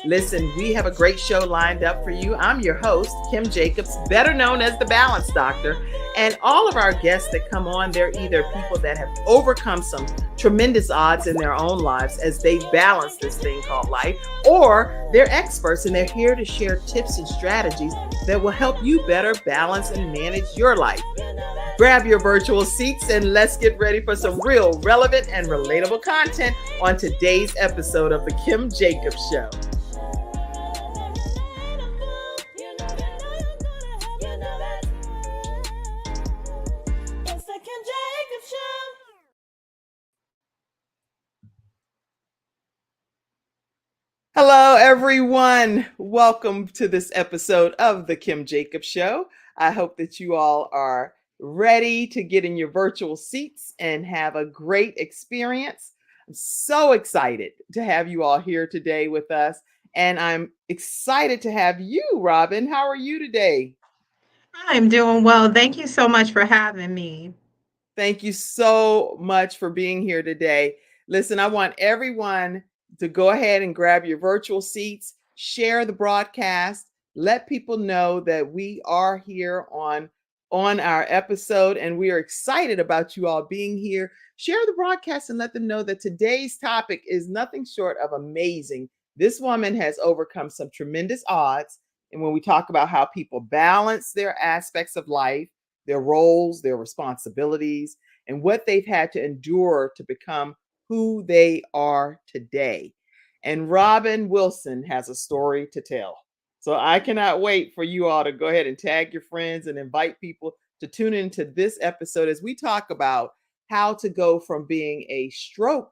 Listen, we have a great show lined up for you. I'm your host, Kim Jacobs, better known as the Balance Doctor. And all of our guests that come on, they're either people that have overcome some tremendous odds in their own lives as they balance this thing called life, or they're experts and they're here to share tips and strategies that will help you better balance and manage your life. Grab your virtual seats and let's get ready for some real, relevant, and relatable content on today's episode of The Kim Jacobs Show. Hello, everyone. Welcome to this episode of The Kim Jacobs Show. I hope that you all are ready to get in your virtual seats and have a great experience. I'm so excited to have you all here today with us. And I'm excited to have you, Robin. How are you today? I'm doing well. Thank you so much for having me. Thank you so much for being here today. Listen, I want everyone to go ahead and grab your virtual seats, share the broadcast, let people know that we are here on our episode and we are excited about you all being here. Share the broadcast and let them know that today's topic is nothing short of amazing. This woman has overcome some tremendous odds. And when we talk about how people balance their aspects of life, their roles, their responsibilities, and what they've had to endure to become who they are today. And Robin Wilson has a story to tell. So I cannot wait for you all to go ahead and tag your friends and invite people to tune into this episode as we talk about how to go from being a stroke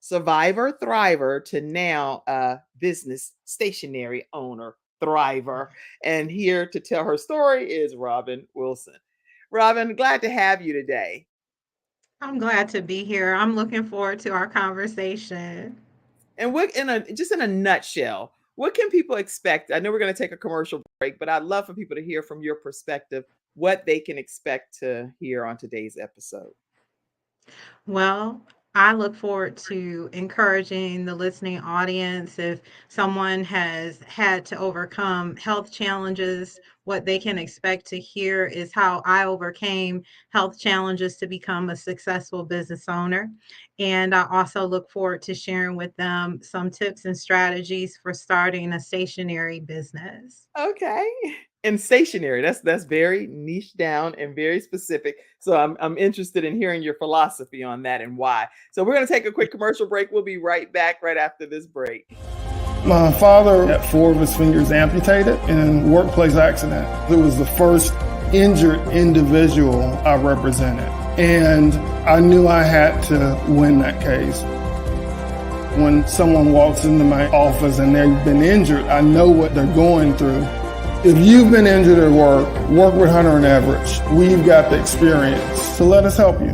survivor thriver to now a business stationery owner thriver. And here to tell her story is Robin Wilson. Robin, glad to have you today. I'm glad to be here. I'm looking forward to our conversation. And what in a nutshell, what can people expect? I know we're going to take a commercial break, but I'd love for people to hear from your perspective what they can expect to hear on today's episode. Well, I look forward to encouraging the listening audience. If someone has had to overcome health challenges, what they can expect to hear is how I overcame health challenges to become a successful business owner. And I also look forward to sharing with them some tips and strategies for starting a stationery business. Okay. And stationary. That's very niche down and very specific. So I'm interested in hearing your philosophy on that and why. So we're going to take a quick commercial break. We'll be right back right after this break. My father had 4 of his fingers amputated in a workplace accident. It was the first injured individual I represented. And I knew I had to win that case. When someone walks into my office and they've been injured, I know what they're going through. If you've been injured at work with Hunter and Everett. We've got the experience. So let us help you.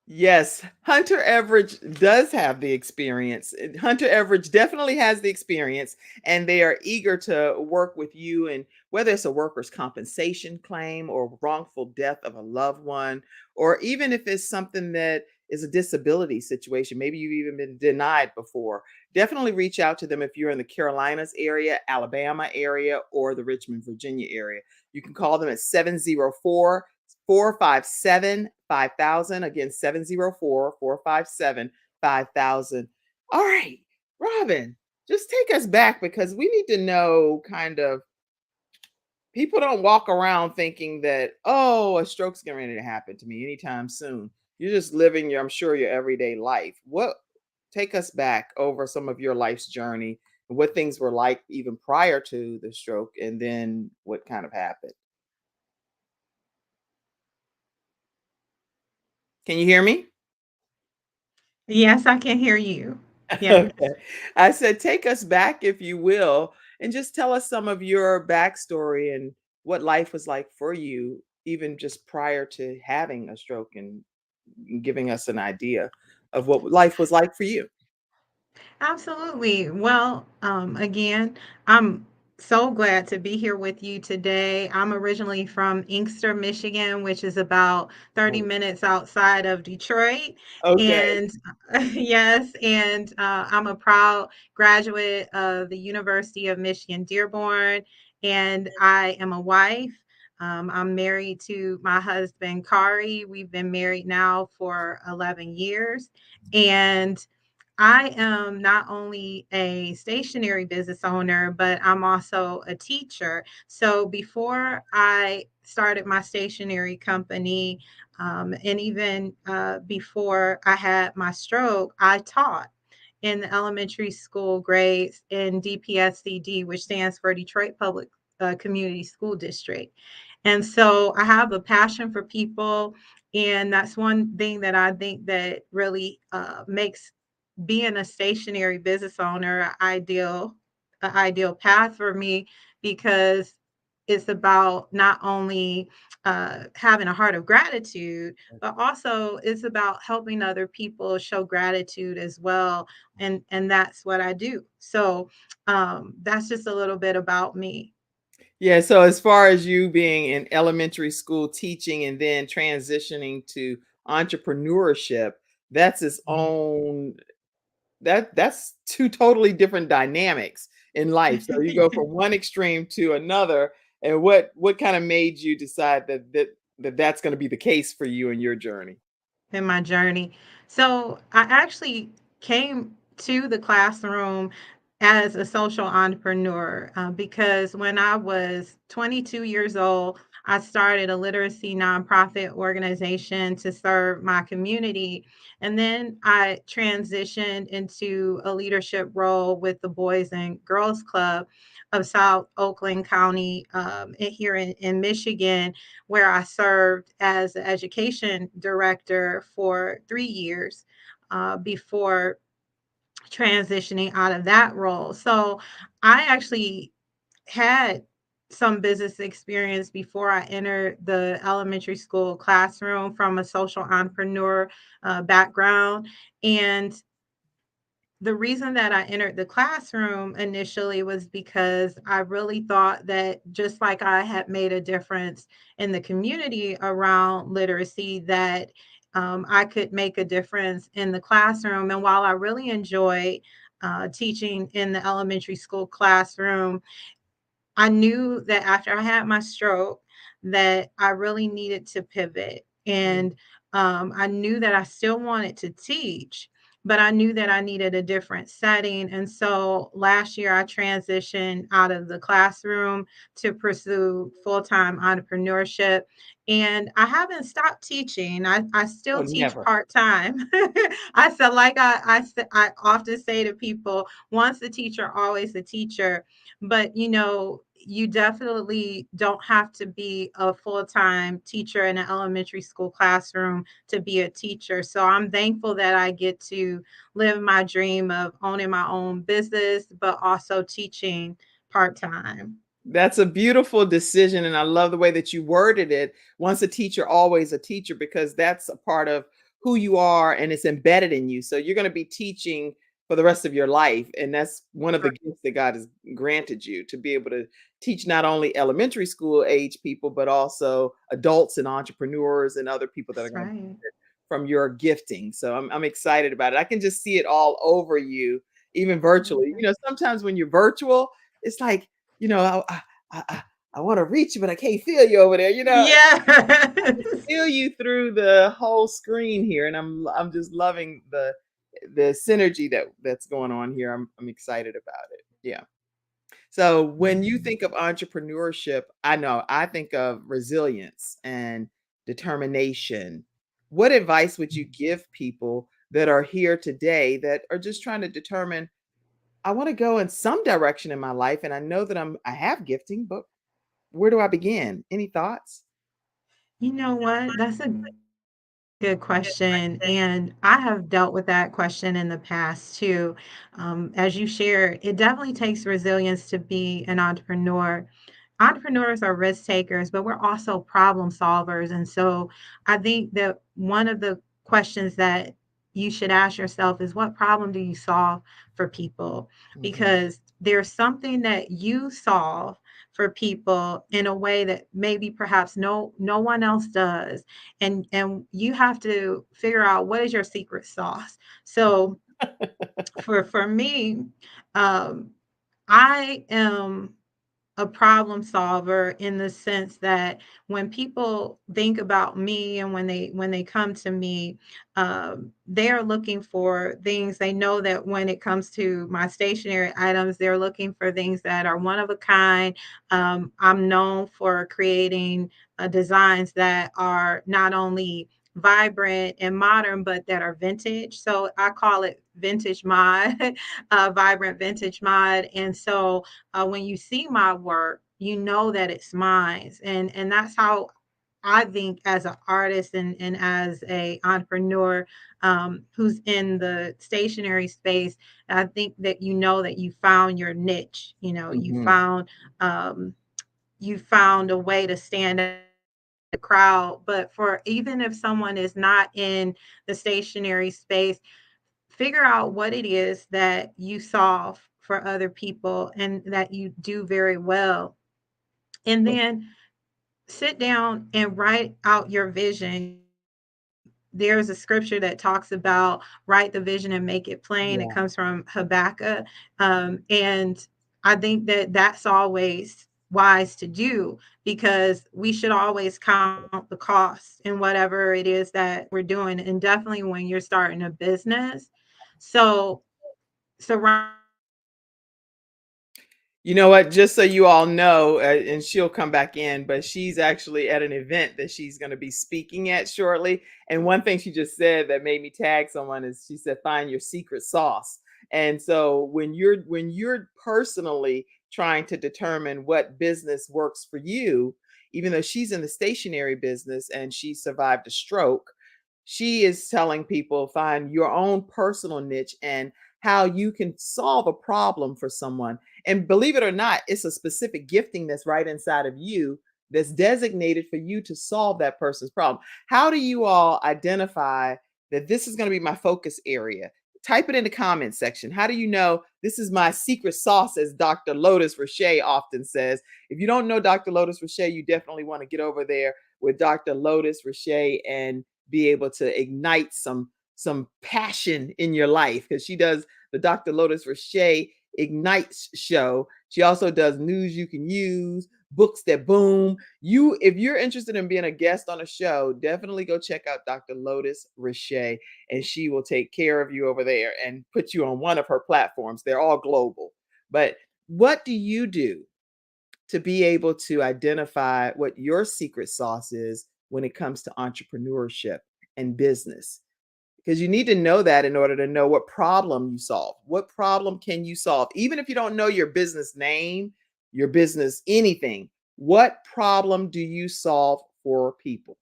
Yes, Hunter Everett does have the experience. Hunter Everett definitely has the experience, and they are eager to work with you. And whether it's a workers' compensation claim or wrongful death of a loved one, or even if it's something that is a disability situation, maybe you've even been denied before, definitely reach out to them if you're in the Carolinas area, Alabama area, or the Richmond, Virginia area. You can call them at 704-457-5000. Again, 704-457-5000. All right, Robin, just take us back because we need to know kind of people don't walk around thinking that, oh, a stroke's getting ready to happen to me anytime soon. You're just living your, I'm sure, your everyday life. What take us back over some of your life's journey and what things were like even prior to the stroke and then what kind of happened. Can you hear me? Yes, I can hear you. Yes. Okay. I said, take us back, if you will, and just tell us some of your backstory and what life was like for you, even just prior to having a stroke and giving us an idea of what life was like for you. Absolutely. Well, again, I'm So glad to be here with you today. I'm originally from Inkster, Michigan, which is about 30 Oh, minutes outside of Detroit. okay. And yes, and I'm a proud graduate of the University of Michigan Dearborn, and I am a wife. I'm married to my husband, Kari. We've been married now for 11 years. And I am not only a stationery business owner, but I'm also a teacher. So before I started my stationery company, and even before I had my stroke, I taught in the elementary school grades in DPSCD, which stands for Detroit Public Community School District. And so I have a passion for people. And that's one thing that I think that really makes being a stationary business owner an ideal path for me, because it's about not only having a heart of gratitude, but also it's about helping other people show gratitude as well. And that's what I do. So that's just a little bit about me. Yeah, so as far as you being in elementary school teaching and then transitioning to entrepreneurship, that's its own that's two totally different dynamics in life. So you go from one extreme to another, and what kind of made you decide that's going to be the case for you in your journey? In my journey. So I actually came to the classroom as a social entrepreneur, because when I was 22 years old, I started a literacy nonprofit organization to serve my community. And then I transitioned into a leadership role with the Boys and Girls Club of South Oakland County, here in Michigan, where I served as an education director for 3 years before transitioning out of that role. So I actually had some business experience before I entered the elementary school classroom from a social entrepreneur background. And the reason that I entered the classroom initially was because I really thought that just like I had made a difference in the community around literacy, that I could make a difference in the classroom. And while I really enjoyed teaching in the elementary school classroom, I knew that after I had my stroke that I really needed to pivot. And I knew that I still wanted to teach, but I knew that I needed a different setting. And so last year I transitioned out of the classroom to pursue full-time entrepreneurship. And I haven't stopped teaching. I Oh, still teach never. part-time. I said, like I often say to people, once the teacher, always the teacher. But you definitely don't have to be a full-time teacher in an elementary school classroom to be a teacher. So I'm thankful that I get to live my dream of owning my own business, but also teaching part-time. That's a beautiful decision, and I love the way that you worded it. Once a teacher, always a teacher, because that's a part of who you are and it's embedded in you. So you're going to be teaching for the rest of your life. And that's one of the gifts that God has granted you to be able to teach not only elementary school age people, but also adults and entrepreneurs and other people that are That's going to right. from your gifting. So I'm excited about it. I can just see it all over you, even virtually. Sometimes when you're virtual, it's like, you know, I, I, I want to reach you, but I can't feel you over there. I can Yes. feel you through the whole screen here, and I'm just loving the synergy that's going on here. I'm excited about it. Yeah. So when you think of entrepreneurship, I know I think of resilience and determination. What advice would you give people that are here today that are just trying to determine, I want to go in some direction in my life and I know that I have gifting, but where do I begin? Any thoughts? You know what? That's a good question. And I have dealt with that question in the past too. As you shared, it definitely takes resilience to be an entrepreneur. Entrepreneurs are risk takers, but we're also problem solvers. And so I think that one of the questions that you should ask yourself is, what problem do you solve for people? Mhm. Because there's something that you solve for people in a way that maybe perhaps no one else does, and you have to figure out what is your secret sauce. So for me, um, I am a problem solver in the sense that when people think about me and when they come to me, they are looking for things. They know that when it comes to my stationery items, they're looking for things that are one of a kind. I'm known for creating designs that are not only vibrant and modern, but that are vintage. So I call it vintage mod, vibrant vintage mod. And so when you see my work, you know that it's mine, and that's how I think as an artist and as a entrepreneur who's in the stationery space. I think that you know that you found your niche. You know, Mhm. um, you found a way to stand out in the crowd. But for even if someone is not in the stationery space, figure out what it is that you solve for other people and that you do very well. And then sit down and write out your vision. There's a scripture that talks about write the vision and make it plain. It Yeah. comes from Habakkuk. And I think that that's always wise to do because we should always count the cost in whatever it is that we're doing. And definitely when you're starting a business. So surround. You know what? Just so you all know, and she'll come back in, but she's actually at an event that she's going to be speaking at shortly. And one thing she just said that made me tag someone is she said, "Find your secret sauce." And so when you're personally trying to determine what business works for you, even though she's in the stationery business and she survived a stroke, she is telling people find your own personal niche and how you can solve a problem for someone. And believe it or not, it's a specific gifting that's right inside of you that's designated for you to solve that person's problem. How do you all identify that this is going to be my focus area? Type it in the comment section. How do you know this is my secret sauce, as Dr. Lotus Roche often says? If you don't know Dr. Lotus Roche, you definitely want to get over there with Dr. Lotus Roche and be able to ignite some passion in your life, because she does the Dr. Lotus Roche Ignites show. She also does news you can use, books that boom. If you're interested in being a guest on a show, definitely go check out Dr. Lotus Roche, and she will take care of you over there and put you on one of her platforms. They're all global. But what do you do to be able to identify what your secret sauce is when it comes to entrepreneurship and business? Because you need to know that in order to know what problem you solve. What problem can you solve? Even if you don't know your business name, your business, anything, what problem do you solve for people?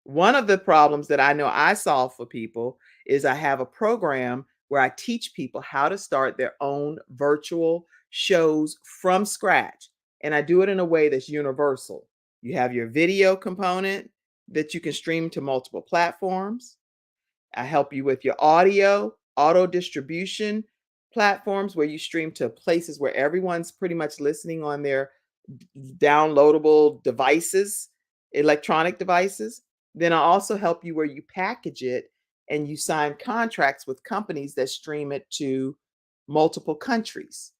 One of the problems that I know I solve for people is I have a program where I teach people how to start their own virtual shows from scratch. And I do it in a way that's universal. You have your video component that you can stream to multiple platforms. I help you with your auto distribution platforms where you stream to places where everyone's pretty much listening on their downloadable devices, electronic devices. Then I also help you where you package it and you sign contracts with companies that stream it to multiple countries.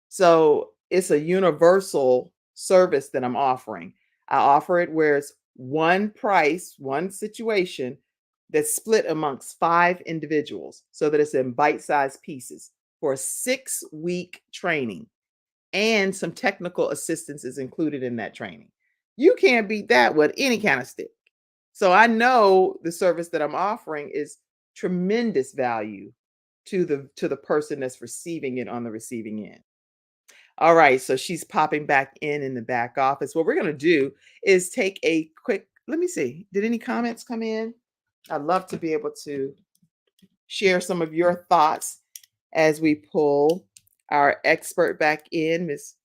So it's a universal service that I'm offering. I offer it where it's one price, one situation that's split amongst 5 individuals so that it's in bite sized pieces for a 6-week training, and some technical assistance is included in that training. You can't beat that with any kind of stick. So I know the service that I'm offering is tremendous value to the person that's receiving it on the receiving end. All right, so she's popping back in the back office. What we're going to do is take a quick, let me see. Did any comments come in? I'd love to be able to share some of your thoughts as we pull our expert back in, Miss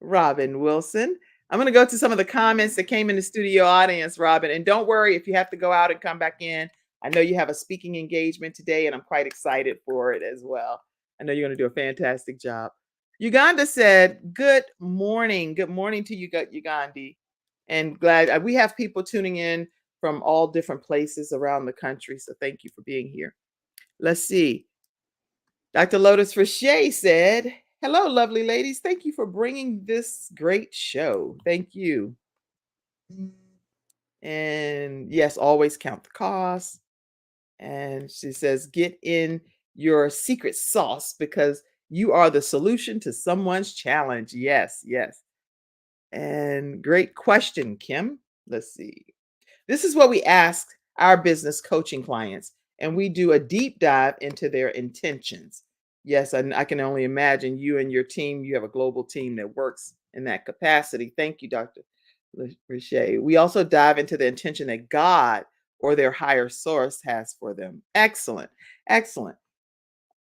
Robin Wilson. I'm going to go to some of the comments that came in the studio audience, Robin. And don't worry if you have to go out and come back in. I know you have a speaking engagement today, and I'm quite excited for it as well. I know you're going to do a fantastic job. Uganda said, "Good morning. Good morning to you, Ugandi." And glad we have people tuning in from all different places around the country. So thank you for being here. Let's see. Dr. Lotus Richey said, "Hello, lovely ladies. Thank you for bringing this great show. Thank you." And yes, always count the cost. And she says, "Get in your secret sauce because you are the solution to someone's challenge." Yes, yes. And great question, Kim. Let's see. This is what we ask our business coaching clients, and we do a deep dive into their intentions. Yes, and I can only imagine you and your team, you have a global team that works in that capacity. Thank you, Dr. Richey. We also dive into the intention that God or their higher source has for them. Excellent. Excellent.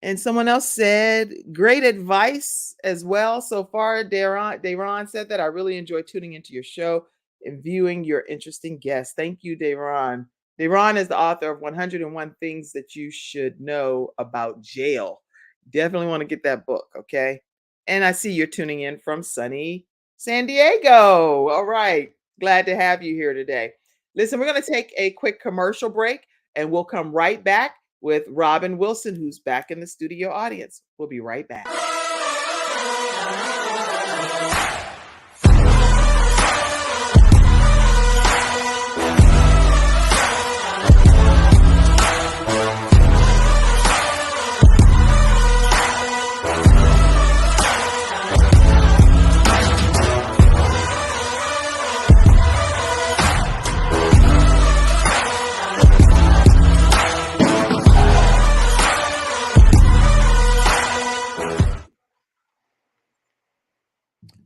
And someone else said, "Great advice as well so far." Dayron said that, "I really enjoy tuning into your show and viewing your interesting guests." Thank you, Dayron. Dayron is the author of 101 Things That You Should Know About Jail. Definitely want to get that book, okay? And I see you're tuning in from sunny San Diego. All right. Glad to have you here today. Listen, we're going to take a quick commercial break and we'll come right back with Robin Wilson, who's back in the studio audience. We'll be right back.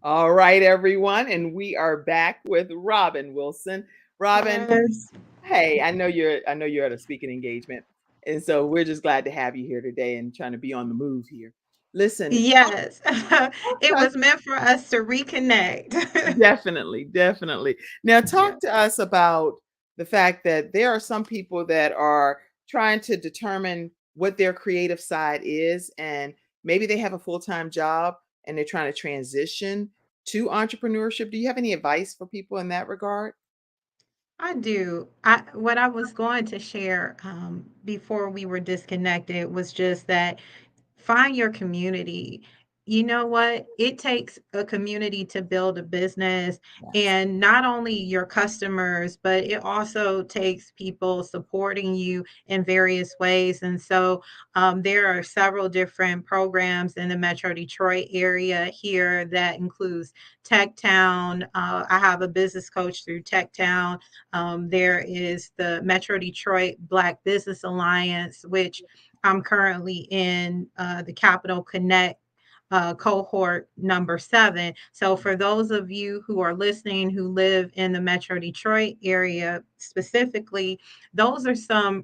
All right, everyone, and we are back with Robin Wilson. Robin, Yes. hey, I know you're at a speaking engagement, and so we're just glad to have you here today and trying to be on the move here. Listen, Yes. talk It to us. was meant for us to reconnect. Definitely, definitely. Now, Yeah. talk to us about the fact that there are some people that are trying to determine what their creative side is, and maybe they have a full-time job and they're trying to transition to entrepreneurship. Do you have any advice for people in that regard? I do. What I was going to share before we were disconnected was just that find your community. You know what? It takes a community to build a business, Yes. and not only your customers, but it also takes people supporting you in various ways. And so there are several different programs in the Metro Detroit area here that includes Tech Town. I have a business coach through Tech Town. There is the Metro Detroit Black Business Alliance, which I'm currently in the Capital Connect cohort number 7. So, for those of you who are listening who live in the Metro Detroit area specifically, those are some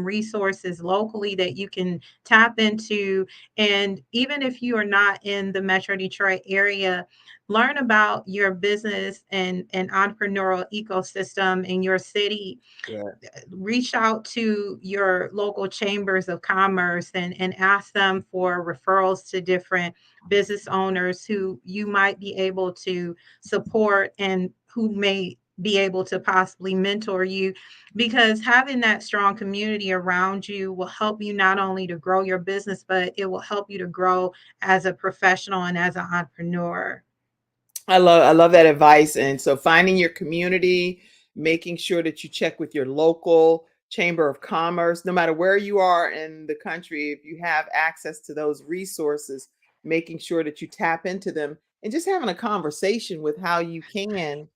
resources locally that you can tap into. And even if you are not in the Metro Detroit area, learn about your business and entrepreneurial ecosystem in your city. Good. Reach out to your local chambers of commerce and ask them for referrals to different business owners who you might be able to support and who may be able to possibly mentor you, because having that strong community around you will help you not only to grow your business, but it will help you to grow as a professional and as an entrepreneur. I love that advice. And so finding your community, making sure that you check with your local chamber of commerce, no matter where you are in the country, if you have access to those resources, making sure that you tap into them and just having a conversation with how you can,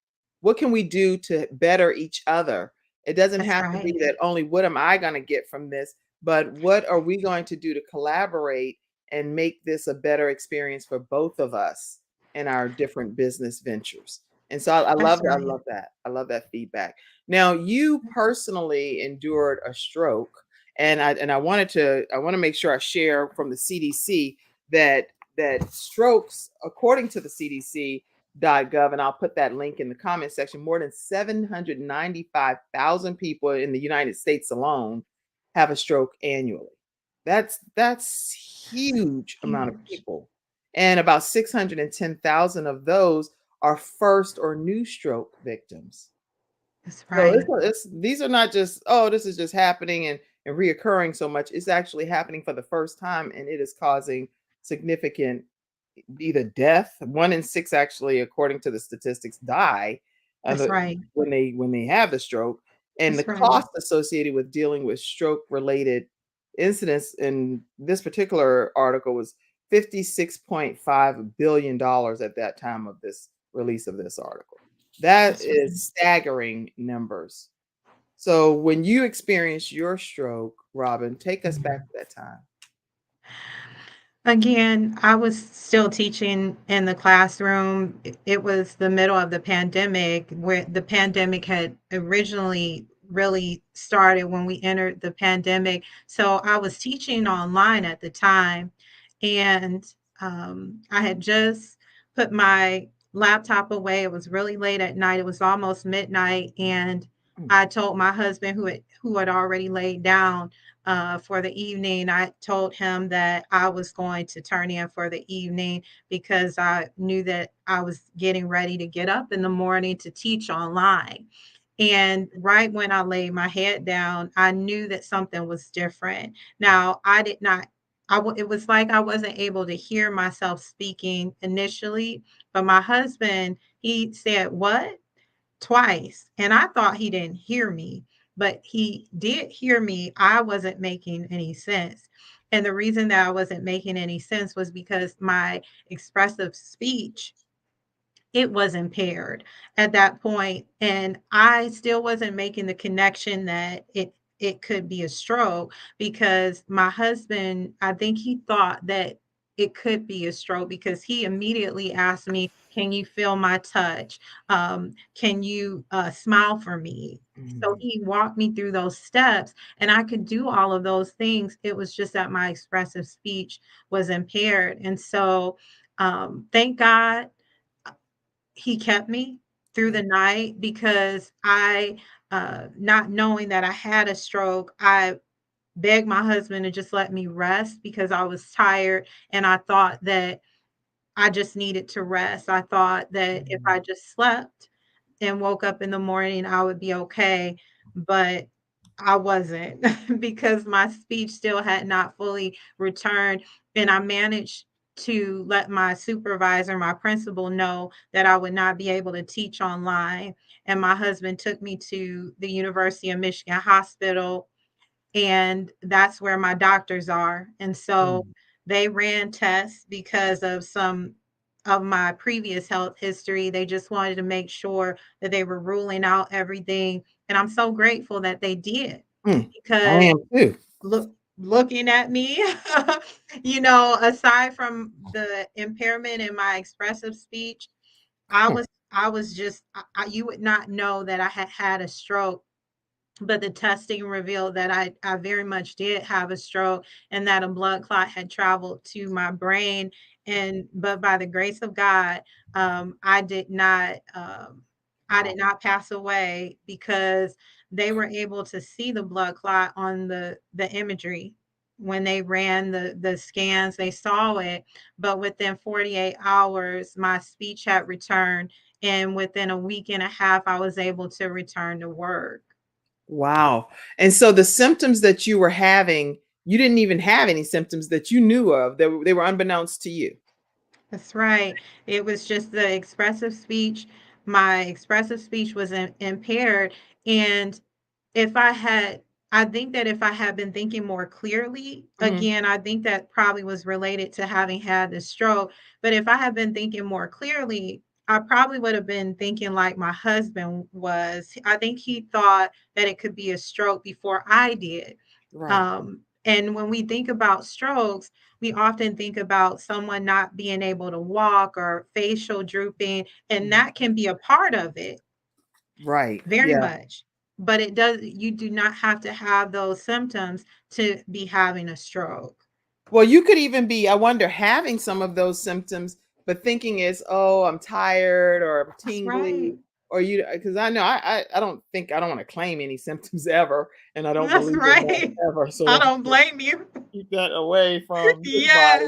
what can we do to better each other? It doesn't That's have to be right. that only what am I going to get from this, but what are we going to do to collaborate and make this a better experience for both of us in our different business ventures. And so I love That's that. I right. love that. I love that feedback. Now, you personally endured a stroke, and I want to make sure I share from the CDC that strokes, according to the CDC.gov, and I'll put that link in the comment section, more than 795,000 people in the United States alone have a stroke annually. That's huge amount of Huge. people. And about 610,000 of those are first or new stroke victims. That's So right. these are not just, oh, this is just happening and reoccurring so much. It's actually happening for the first time, and it is causing significant either death. 1 in 6 actually, according to the statistics, die That's right. when they have the stroke. And the That's right. cost associated with dealing with stroke related incidents in this particular article was $56.5 billion at that time of this release of this article. That That's right. is staggering numbers. So when you experienced your stroke, Robin, take us back to that time. Again, I was still teaching in the classroom. It was the middle of the pandemic, where the pandemic had originally really started when we entered the pandemic. So I was teaching online at the time, and I had just put my laptop away. It was really late at night. It was almost midnight, and Mm, I told my husband, who had already laid down for the evening. I told him that I was going to turn in for the evening because I knew that I was getting ready to get up in the morning to teach online. And right when I laid my head down, I knew that something was different. Now, I did not. It was like I wasn't able to hear myself speaking initially, but my husband, he said, "What?" twice, and I thought he didn't hear me, but he did hear me. I wasn't making any sense. And the reason that I wasn't making any sense was because my expressive speech, it was impaired at that point, and I still wasn't making the connection that it could be a stroke, because my husband, I think he thought that it could be a stroke, because he immediately asked me, "Can you feel my touch? Can you smile for me?" So mm, he walked me through those steps, and I could do all of those things. It was just that my expressive speech was impaired. And so thank God he kept me through yeah. the night, because not knowing that I had a stroke, I begged my husband to just let me rest because I was tired, and I thought that I just needed to rest. I thought that if Mm, I just slept and woke up in the morning, I would be okay. But I wasn't because my speech still had not fully returned. And I managed to let my supervisor, my principal, know that I would not be able to teach online. And my husband took me to the University of Michigan Hospital, and that's where my doctors are. And so mm, they ran tests because of some of my previous health history. They just wanted to make sure that they were ruling out everything. And I'm so grateful that they did, mm. I because am too. looking at me, aside from the impairment in my expressive speech, I was just you would not know that I had had a stroke, but the testing revealed that I very much did have a stroke, and that a blood clot had traveled to my brain. And but by the grace of God, I did not Wow. pass away, because they were able to see the blood clot on the imagery. When they ran the scans, they saw it, but within 48 hours, my speech had returned, and within a week and a half, I was able to return to work. Wow. And so the symptoms that you were having, you didn't even have any symptoms that you knew of. They were unbeknownst to you. That's right. It was just the expressive speech. My expressive speech was impaired. And if I had, I think that if I had been thinking more clearly, Mhm. again, I think that probably was related to having had the stroke. But if I had been thinking more clearly, I probably would have been thinking like my husband was. I think he thought that it could be a stroke before I did. Right. And when we think about strokes, we often think about someone not being able to walk or facial drooping, and Mhm. that can be a part of it, Right. very Yeah. much. But you do not have to have those symptoms to be having a stroke. Well, you could even be, I wonder, having some of those symptoms, but thinking is, oh, I'm tired or I'm That's right. tingly, or you, because I know I don't think I don't want to claim any symptoms ever, and I don't That's believe in that right. ever. I So don't blame you. keep that away from this body.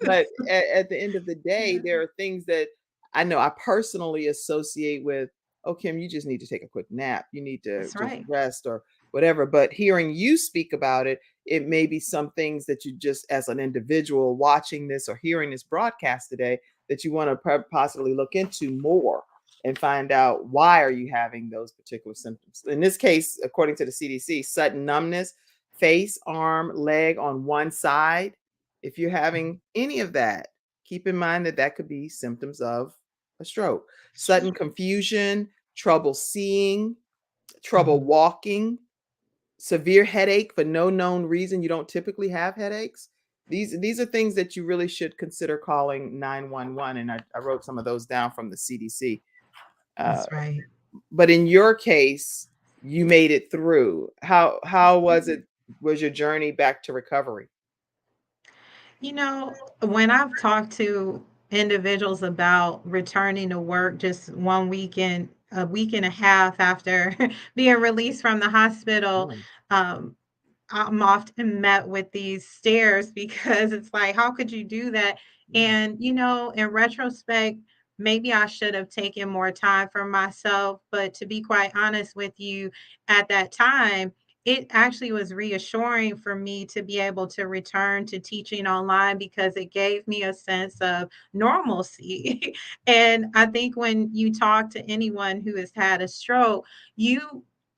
Yeah. But at the end of the day, there are things that I know I personally associate with, oh, Kim, you just need to take a quick nap. You need to That's just right. rest or whatever. But hearing you speak about it, it may be some things that you just, as an individual watching this or hearing this broadcast today, that you want to possibly look into more and find out why are you having those particular symptoms. In this case, according to the CDC, sudden numbness, face, arm, leg on one side. If you're having any of that, keep in mind that that could be symptoms of a stroke. Sudden confusion, trouble seeing, trouble walking, severe headache for no known reason. You don't typically have headaches. These are things that you really should consider calling 911. And I wrote some of those down from the CDC. Uh, That's right. but in your case, you made it through. How was it? Was your journey back to recovery? When I've talked to individuals about returning to work just one weekend, a week and a half after being released from the hospital, Mm, um, I'm often met with these stares because it's like, how could you do that? mm, And, in retrospect, maybe I should have taken more time for myself. But to be quite honest with you, at that time, it actually was reassuring for me to be able to return to teaching online because it gave me a sense of normalcy. And I think when you talk to anyone who has had a stroke,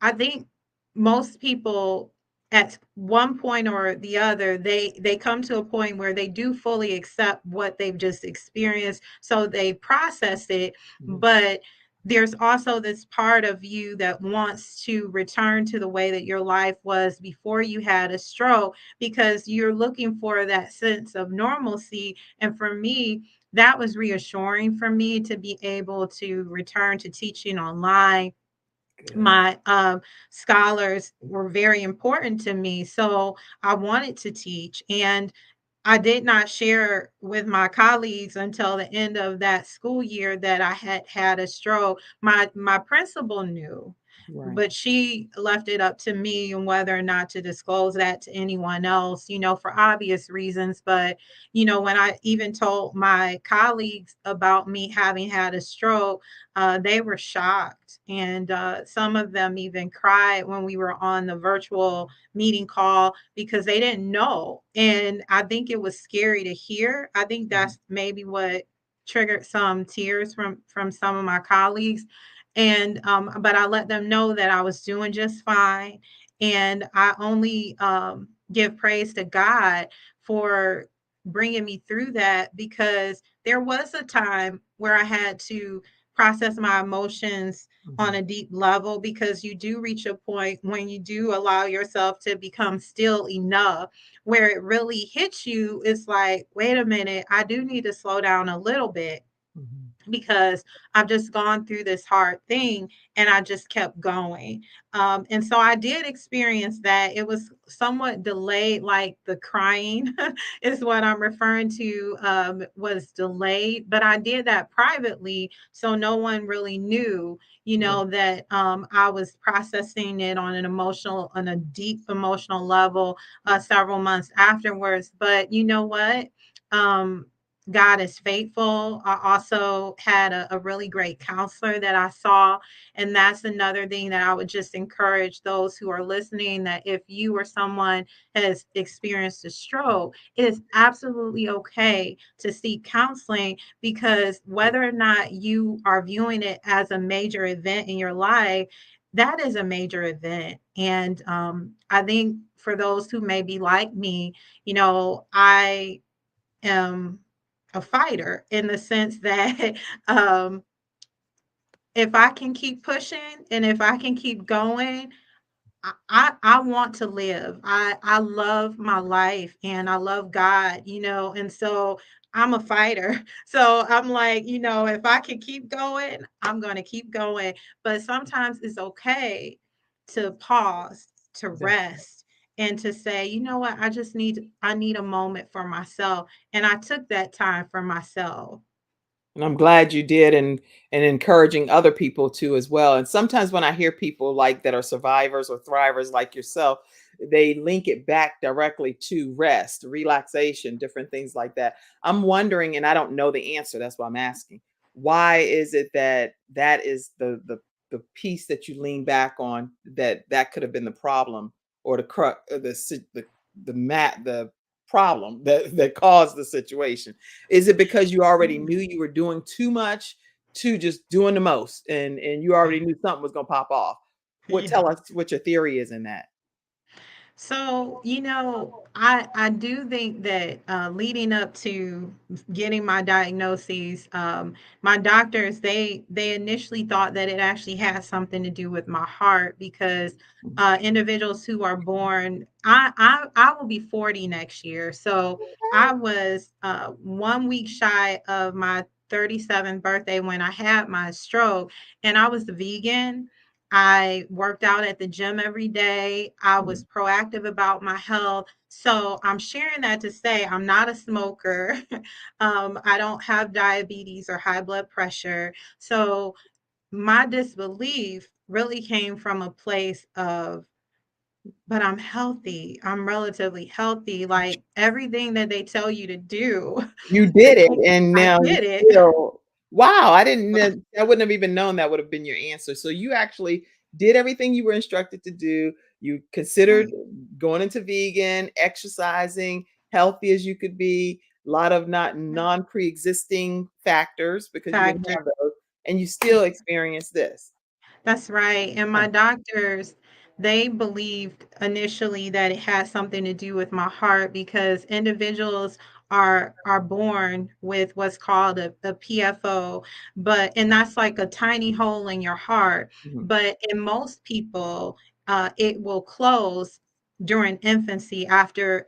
I think most people at one point or the other they come to a point where they do fully accept what they've just experienced, so they process it. mm, But there's also this part of you that wants to return to the way that your life was before you had a stroke, because you're looking for that sense of normalcy. And for me, that was reassuring for me to be able to return to teaching online. good. My scholars were very important to me, so I wanted to teach. And I did not share with my colleagues until the end of that school year that I had had a stroke. My principal knew, Right. but she left it up to me and whether or not to disclose that to anyone else, for obvious reasons. But, when I even told my colleagues about me having had a stroke, they were shocked. And some of them even cried when we were on the virtual meeting call because they didn't know. And I think it was scary to hear. I think Mhm, that's maybe what triggered some tears from some of my colleagues. And but I let them know that I was doing just fine. And I only give praise to God for bringing me through that, because there was a time where I had to process my emotions on mhm, a deep level, because you do reach a point when you do allow yourself to become still enough where it really hits you. It's like, wait a minute, I do need to slow down a little bit, mhm. because I've just gone through this hard thing and I just kept going. And so I did experience that. It was somewhat delayed, like the crying is what I'm referring to, was delayed, but I did that privately. So no one really knew, Yeah. that I was processing it on a deep emotional level several months afterwards. But you know what? Um, God is faithful. I also had a really great counselor that I saw. And that's another thing that I would just encourage those who are listening, that if you or someone has experienced a stroke, it is absolutely okay to seek counseling, because whether or not you are viewing it as a major event in your life, that is a major event. And I think for those who may be like me, I am a fighter in the sense that um, if I can keep pushing and if I can keep going, I want to live. I love my life and I love God, and so I'm a fighter. So I'm like, if I can keep going, I'm going to keep going. But sometimes it's okay to pause, to Exactly. rest, and to say, you know what, I need a moment for myself. And I took that time for myself. And I'm glad you did, and encouraging other people too as well. And sometimes when I hear people like that are survivors or thrivers like yourself, they link it back directly to rest, relaxation, different things like that. I'm wondering, and I don't know the answer, that's why I'm asking. Why is it that that is the piece that you lean back on, that could have been the problem, or the problem that caused the situation? Is it because you already knew you were doing too much, to just doing the most, and you already knew something was going to pop off? What Yeah. Tell us what your theory is in that. So, I do think that leading up to getting my diagnoses, my doctors they initially thought that it actually had something to do with my heart because individuals who are born, I will be 40 next year, so I was 1 week shy of my 37th birthday when I had my stroke, and I was the vegan. I worked out at the gym every day. I was Mhm. proactive about my health. So I'm sharing that to say I'm not a smoker. I don't have diabetes or high blood pressure. So my disbelief really came from a place of, but I'm healthy. I'm relatively healthy. Like everything that they tell you to do, You did it, I and I now you did it. still. Wow, I wouldn't have even known that would have been your answer. So you actually did everything you were instructed to do. You considered Right. going into vegan, exercising, healthy as you could be, a lot of not non-pre-existing factors because you didn't Factor. have those, and you still experienced this. That's right. And Huh. my doctors, they believed initially that it had something to do with my heart because individuals are born with what's called a PFO, but and that's like a tiny hole in your heart. Mhm. But in most people, it will close during infancy after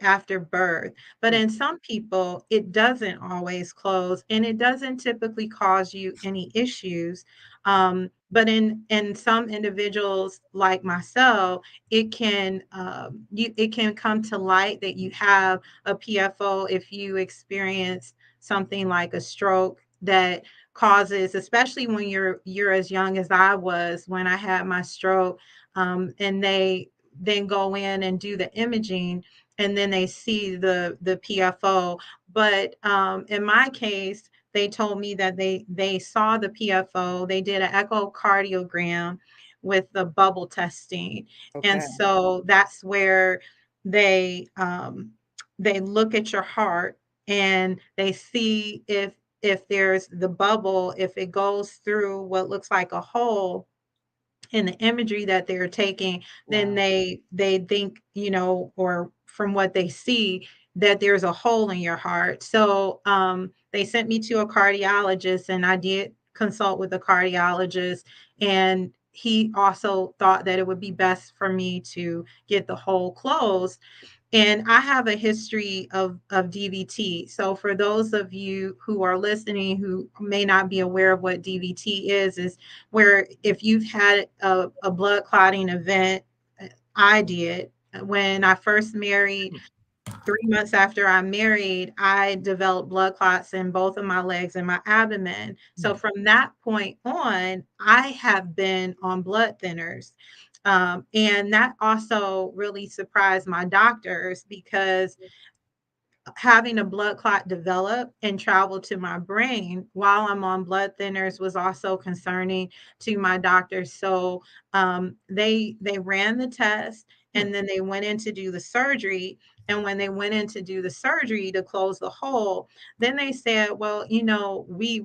birth. But Mm. in some people, it doesn't always close, and it doesn't typically cause you any issues. But in some individuals like myself, it can come to light that you have a PFO if you experience something like a stroke that causes, especially when you're as young as I was when I had my stroke, and they then go in and do the imaging and then they see the PFO. But in my case, they told me that they saw the PFO, they did an echocardiogram with the bubble testing, and Okay. so that's where they they look at your heart and they see if there's the bubble, if it goes through what looks like a hole in the imagery that they're taking, then Wow. they think, or from what they see, that there's a hole in your heart. So they sent me to a cardiologist, and I did consult with a cardiologist, and he also thought that it would be best for me to get the hole closed. And I have a history of DVT. So for those of you who are listening who may not be aware of what DVT is where if you've had a blood clotting event, I did. When I first married, 3 months after I married, I developed blood clots in both of my legs and my abdomen. So Mm. from that point on, I have been on blood thinners. And that also really surprised my doctors because having a blood clot develop and travel to my brain while I'm on blood thinners was also concerning to my doctors. So they ran the test Hmm. and then they went in to do the surgery. And when they went in to do the surgery to close the hole, then they said, "Well, we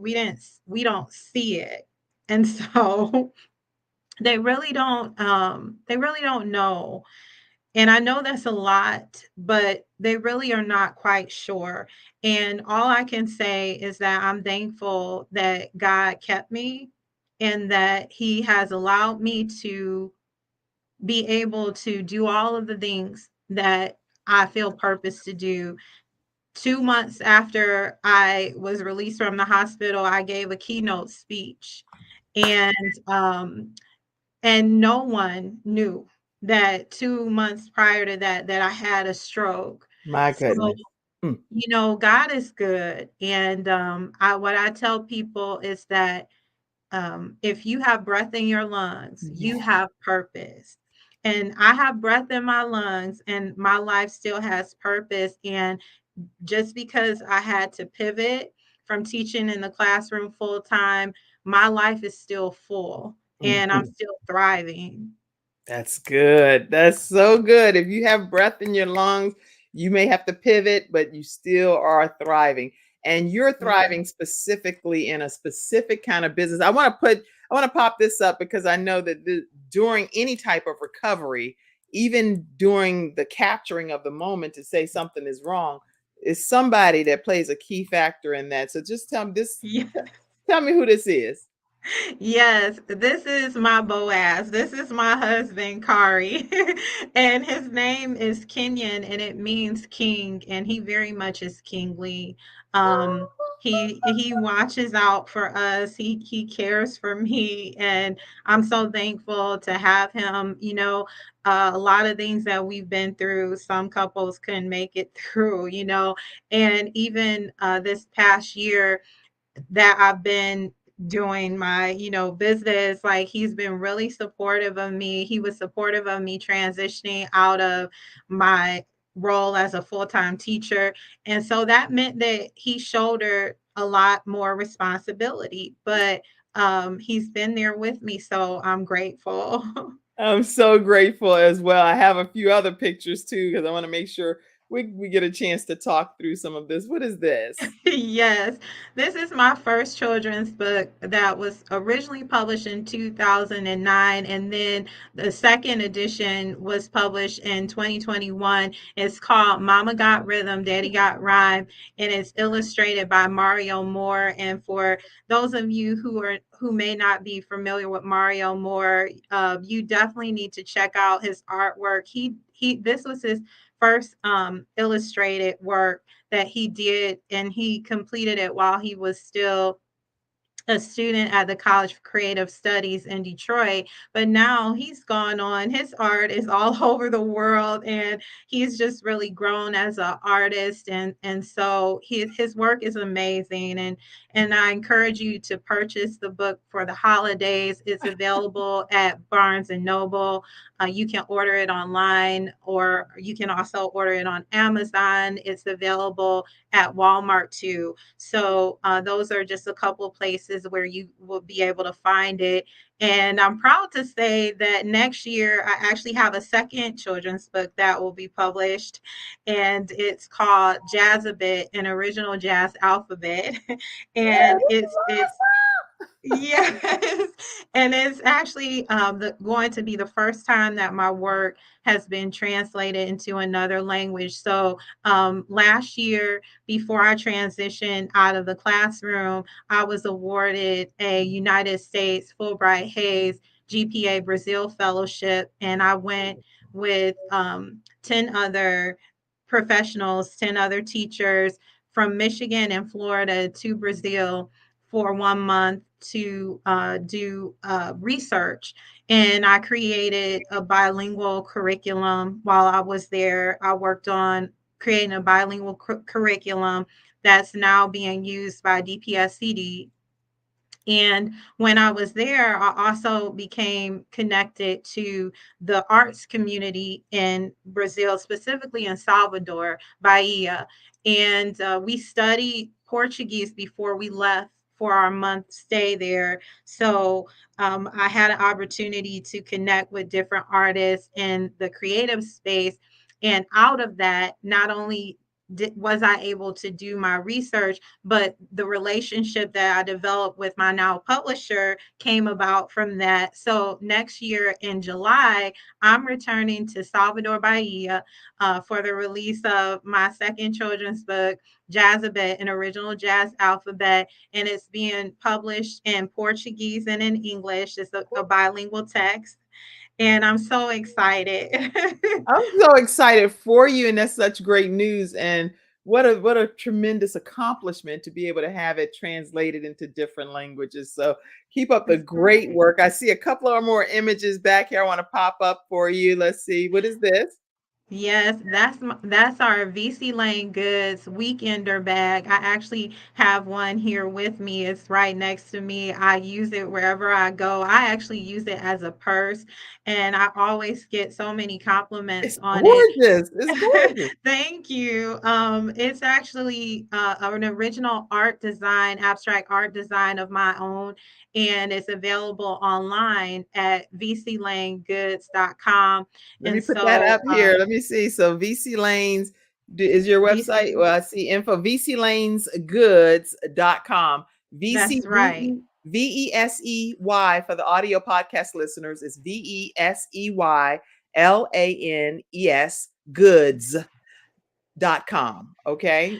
don't see it." And so they really don't know, and I know that's a lot, but they really are not quite sure. And all I can say is that I'm thankful that God kept me and that He has allowed me to be able to do all of the things that I feel purpose to do. 2 months after I was released from the hospital, I gave a keynote speech. And and no one knew that 2 months prior to that I had a stroke. My So, goodness. Mm. God is good, and, I what I tell people is that, if you have breath in your lungs, you Yeah. have purpose. and I have breath in my lungs, and my life still has purpose. And just because I had to pivot from teaching in the classroom full time, my life is still full and I'm Mhm. still thriving. That's good. That's so good. If you have breath in your lungs, you may have to pivot, but you still are thriving. And you're Yeah. thriving specifically in a specific kind of business. I want to pop this up because I know that during any type of recovery, even during the capturing of the moment to say something is wrong, is somebody that plays a key factor in that. So just tell me this, Yeah. tell me who this is. Yes, this is my Boaz. This is my husband, Kari. And his name is Kenyan and it means king, and he very much is kingly. He watches out for us. He cares for me, and I'm so thankful to have him. A lot of things that we've been through, some couples couldn't make it through, and even this past year that I've been doing my, business, like he's been really supportive of me. He was supportive of me transitioning out of my role as a full-time teacher. And so that meant that he shouldered a lot more responsibility, but he's been there with me, so I'm grateful. I'm so grateful as well. I have a few other pictures too because I want to make sure we get a chance to talk through some of this. What is this? Yes, this is my first children's book that was originally published in 2009, and then the second edition was published in 2021. It's called Mama Got Rhythm, Daddy Got Rhyme, and it's illustrated by Mario Moore. And for those of you who may not be familiar with Mario Moore, you definitely need to check out his artwork. He this was his first illustrated work that he did, and he completed it while he was still a student at the College of Creative Studies in Detroit, but now he's gone on. His art is all over the world, and he's just really grown as an artist. And so his work is amazing. And I encourage you to purchase the book for the holidays. It's available at Barnes and Noble. You can order it online, or you can also order it on Amazon. It's available at Walmart too. So those are just a couple of places where you will be able to find it. And I'm proud to say that next year I actually have a second children's book that will be published, and it's called Jazz a Bit, an original jazz alphabet. And it's yes, and it's actually going to be the first time that my work has been translated into another language. So last year, before I transitioned out of the classroom, I was awarded a United States Fulbright Hayes GPA Brazil Fellowship, and I went with 10 other professionals, 10 other teachers from Michigan and Florida to Brazil for 1 month to do research. And I created a bilingual curriculum while I was there. I worked on creating a bilingual curriculum that's now being used by DPSCD. And when I was there, I also became connected to the arts community in Brazil, specifically in Salvador, Bahia. And we studied Portuguese before we left for our month stay there. So I had an opportunity to connect with different artists in the creative space. And out of that, not only was I able to do my research, but the relationship that I developed with my now publisher came about from that. So next year in July, I'm returning to Salvador Bahia for the release of my second children's book, Jazzabet, an original jazz alphabet, and it's being published in Portuguese and in English. It's a bilingual text, and I'm so excited. I'm so excited for you, and that's such great news. And what a tremendous accomplishment to be able to have it translated into different languages. So keep up the That's great right. work. I see a couple of more images back here. I want to pop up for you. Let's see. What is this? Yes, that's our VC Lane Goods weekender bag. I actually have one here with me. It's right next to me. I use it wherever I go. I actually use it as a purse, and I always get so many compliments It's on it. gorgeous. It's gorgeous. Thank you. It's actually an original art design, abstract art design of my own, and it's available online at vclanegoods.com. Let me And put that so, up here. Let me see. So VC Lanes is your website. VC, Well, I see info vclanesgoods.com. VC that's right. VESEY for the audio podcast listeners is VESEYLANES goods.com. Okay.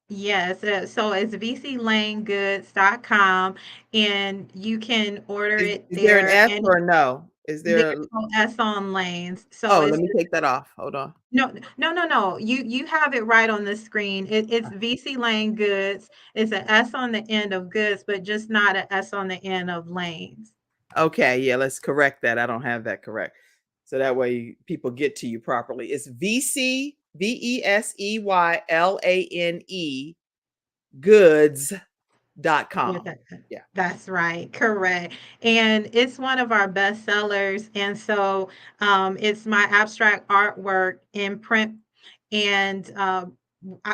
Yes, so it's vclanegoods.com, and you can order it Is there an there. S And or no? Is there's there no S on lanes, so oh, it's let me just, take that off. Hold on. no, no, no, no. You have it right on the screen. It's VC Lane Goods. It's an S on the end of goods, but just not an S on the end of lanes. Okay, yeah, let's correct that. I don't have that correct. So that way people get to you properly. It's VCVESEYLANE With goods.com. that. Yeah. That's right, correct. And it's one of our best sellers. And so it's my abstract artwork in print. And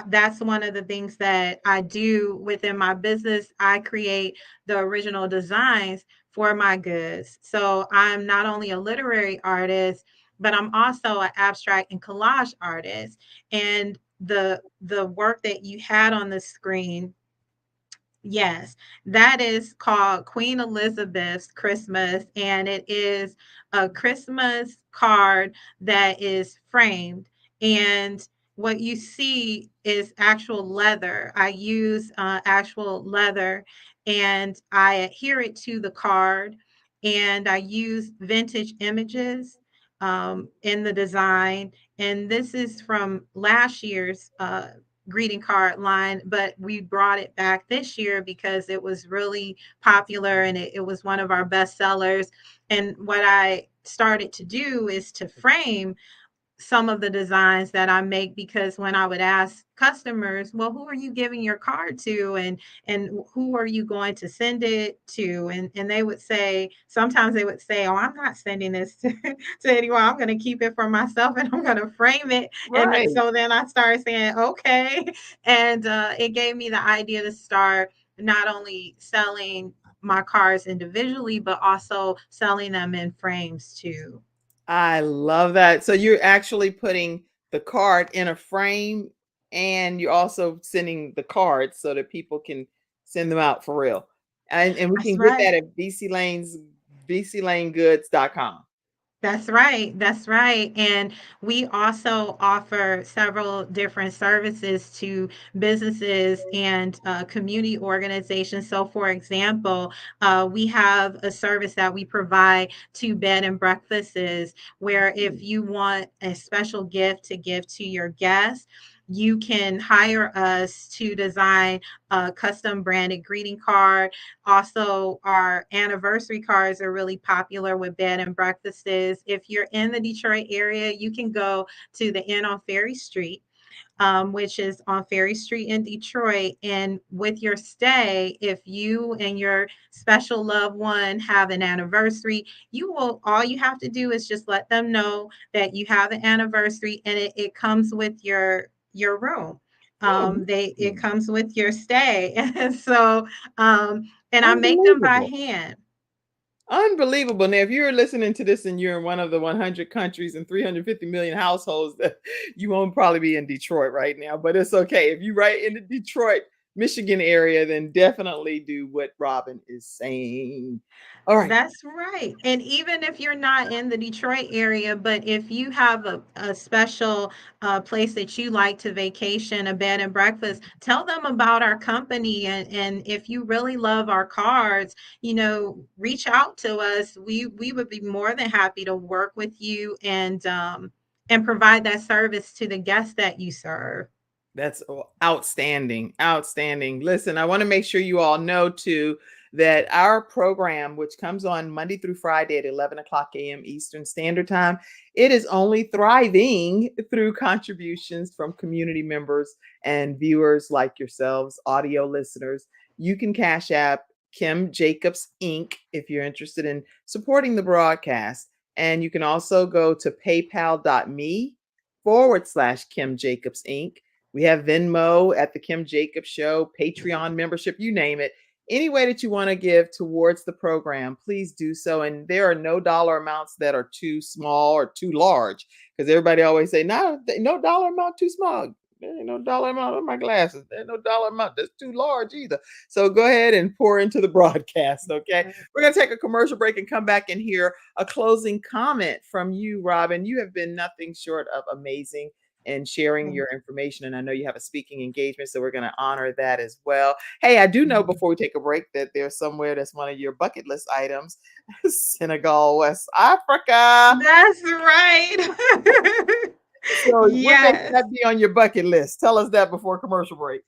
that's one of the things that I do within my business. I create the original designs for my goods. So I'm not only a literary artist, but I'm also an abstract and collage artist. And the work that you had on the screen, yes, that is called Queen Elizabeth's Christmas, and it is a Christmas card that is framed. And what you see is actual leather. I use actual leather, and I adhere it to the card, and I use vintage images in the design. And this is from last year's greeting card line, but we brought it back this year because it was really popular, and it was one of our best sellers. And what I started to do is to frame some of the designs that I make, because when I would ask customers, well, who are you giving your card to, and who are you going to send it to? And they would say, sometimes they would say, oh, I'm not sending this to anyone. I'm going to keep it for myself, and I'm going to frame it. And Right. so then I started saying, okay. And it gave me the idea to start not only selling my cards individually, but also selling them in frames too. I love that. So you're actually putting the card in a frame and you're also sending the cards so that people can send them out for real. And we That's can get right. that at VCLanesGoods.com. That's right. That's right. And we also offer several different services to businesses and community organizations. So, for example, we have a service that we provide to bed and breakfasts, where if you want a special gift to give to your guests, you can hire us to design a custom branded greeting card. Also, our anniversary cards are really popular with bed and breakfasts. If you're in the Detroit area, you can go to the Inn on Ferry Street, which is on Ferry Street in Detroit. And with your stay, if you and your special loved one have an anniversary, all you have to do is just let them know that you have an anniversary, and it comes with your room. Oh, It comes with your stay. And so and I make them by unbelievable. hand. Unbelievable. Now, if you're listening to this and you're in one of the 100 countries and 350 million households, that you won't probably be in Detroit right now, but it's okay. If you're right in the Detroit, Michigan area, then definitely do what Robin is saying. All right. That's right. And even if you're not in the Detroit area, but if you have a special place that you like to vacation, a bed and breakfast, tell them about our company. And if you really love our cards, reach out to us. We would be more than happy to work with you and provide that service to the guests that you serve. That's outstanding. Outstanding. Listen, I want to make sure you all know too that our program, which comes on Monday through Friday at 11 o'clock a.m. Eastern Standard Time, it is only thriving through contributions from community members and viewers like yourselves, audio listeners. You can Cash App Kim Jacobs Inc. if you're interested in supporting the broadcast. And you can also go to paypal.me/Kim Jacobs Inc. We have Venmo at the Kim Jacobs Show, Patreon membership, you name it. Any way that you want to give towards the program, please do so. And there are no dollar amounts that are too small or too large, because everybody always say, no dollar amount too small. There ain't no dollar amount on my glasses. There's no dollar amount that's too large either. So go ahead and pour into the broadcast, okay? We're going to take a commercial break and come back and hear a closing comment from you, Robin. You have been nothing short of amazing and sharing your information. And I know you have a speaking engagement, so we're going to honor that as well. Hey, I do know before we take a break that there's somewhere that's one of your bucket list items, Senegal, West Africa. That's right. So what makes Yes. that be on your bucket list? Tell us that before commercial break.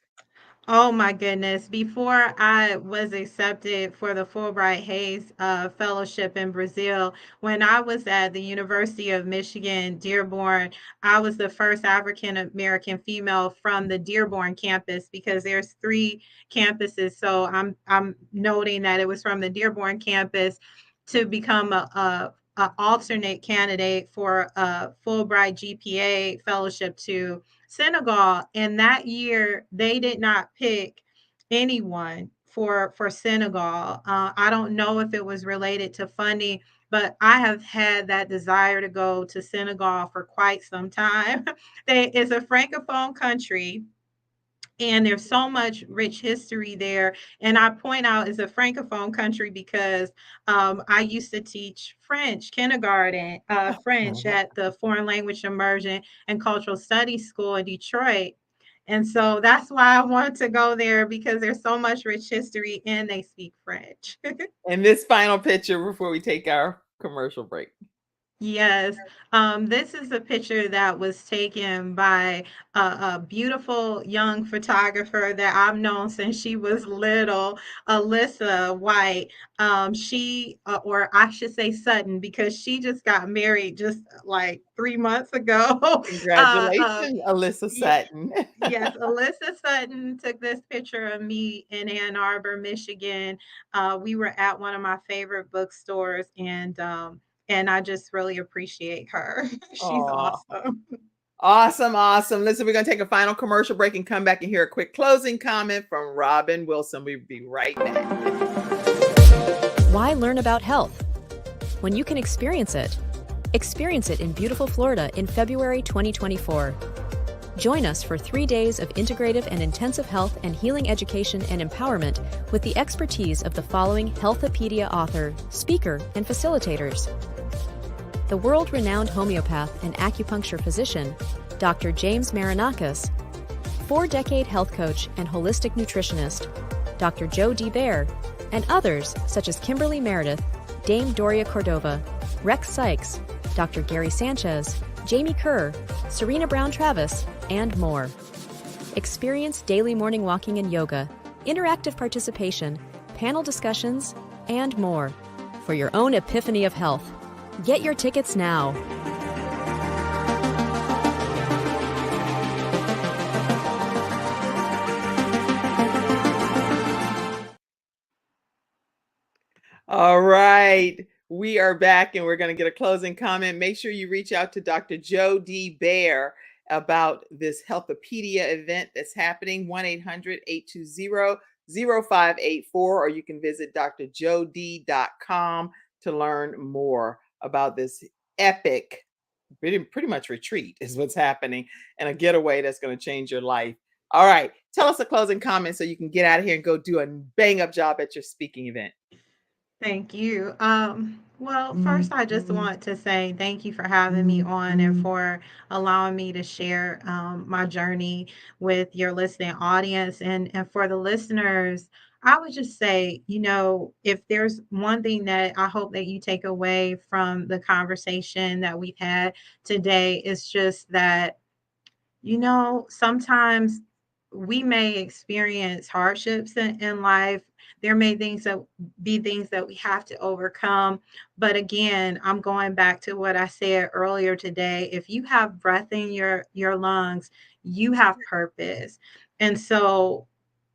Oh my goodness. Before I was accepted for the Fulbright Hayes Fellowship in Brazil, when I was at the University of Michigan, Dearborn, I was the first African American female from the Dearborn campus because there's three campuses. So I'm noting that it was from the Dearborn campus to become a alternate candidate for a Fulbright GPA fellowship to Senegal. And that year, they did not pick anyone for Senegal. I don't know if it was related to funding, but I have had that desire to go to Senegal for quite some time. It's a francophone country, and there's so much rich history there. And I point out it's a francophone country because I used to teach French kindergarten, French at the Foreign Language Immersion and Cultural Studies School in Detroit. And so that's why I wanted to go there, because there's so much rich history and they speak French. And this final picture before we take our commercial break. Yes, this is a picture that was taken by a beautiful young photographer that I've known since she was little, Alyssa White. Or I should say Sutton, because she just got married just like 3 months ago. Congratulations, Alyssa Yeah, Sutton. yes, Alyssa Sutton took this picture of me in Ann Arbor, Michigan. We were at one of my favorite bookstores, and I just really appreciate her. She's Aw. awesome. Awesome, awesome. Listen, we're going to take a final commercial break and come back and hear a quick closing comment from Robin Wilson. We'll be right back. Why learn about health when you can experience it? Experience it in beautiful Florida in February 2024. Join us for 3 days of integrative and intensive health and healing education and empowerment with the expertise of the following Healthopedia author, speaker, and facilitators. The world-renowned homeopath and acupuncture physician, Dr. James Marinakis, 4-decade health coach and holistic nutritionist, Dr. Joe D. Bear, and others such as Kimberly Meredith, Dame Doria Cordova, Rex Sykes, Dr. Gary Sanchez, Jamie Kerr, Serena Brown-Travis, and more. Experience daily morning walking and yoga, interactive participation, panel discussions, and more for your own epiphany of health. Get your tickets now. All right. We are back and we're going to get a closing comment. Make sure you reach out to Dr. Joe D. Bear about this Healthopedia event that's happening, 1-800-820-0584, or you can visit drjod.com to learn more about this epic, pretty much retreat is what's happening, and a getaway that's going to change your life. All right. Tell us a closing comment so you can get out of here and go do a bang up job at your speaking event. Thank you. Well, first, I just want to say thank you for having me on and for allowing me to share my journey with your listening audience. And for the listeners, I would just say, if there's one thing that I hope that you take away from the conversation that we've had today, is just that, sometimes we may experience hardships in life. There may be things that we have to overcome. But again, I'm going back to what I said earlier today. If you have breath in your lungs, you have purpose. And so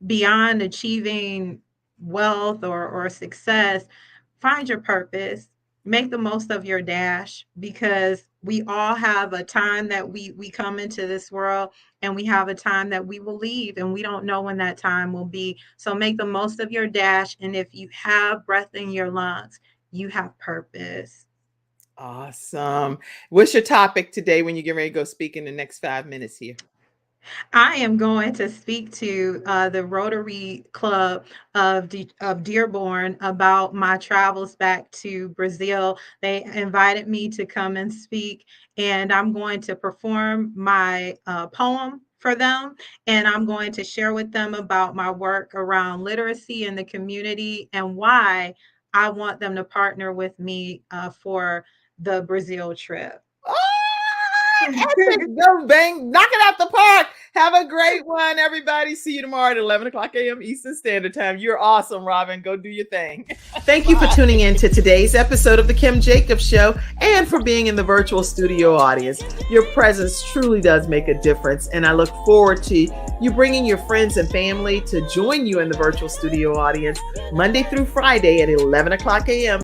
beyond achieving wealth or success, find your purpose, make the most of your dash, because we all have a time that we come into this world, and we have a time that we will leave, and we don't know when that time will be. So make the most of your dash, and if you have breath in your lungs, you have purpose. Awesome. What's your topic today when you get ready to go speak in the next 5 minutes here? I am going to speak to the Rotary Club of Dearborn about my travels back to Brazil. They invited me to come and speak, and I'm going to perform my poem for them. And I'm going to share with them about my work around literacy in the community and why I want them to partner with me for the Brazil trip. Epic. Go bang, knock it out the park. Have a great one, everybody. See you tomorrow at 11 o'clock a.m. Eastern Standard Time. You're awesome, Robin. Go do your thing. Thank you for tuning in to today's episode of The Kim Jacobs Show and for being in the virtual studio audience. Your presence truly does make a difference, and I look forward to you bringing your friends and family to join you in the virtual studio audience Monday through Friday at 11 o'clock a.m.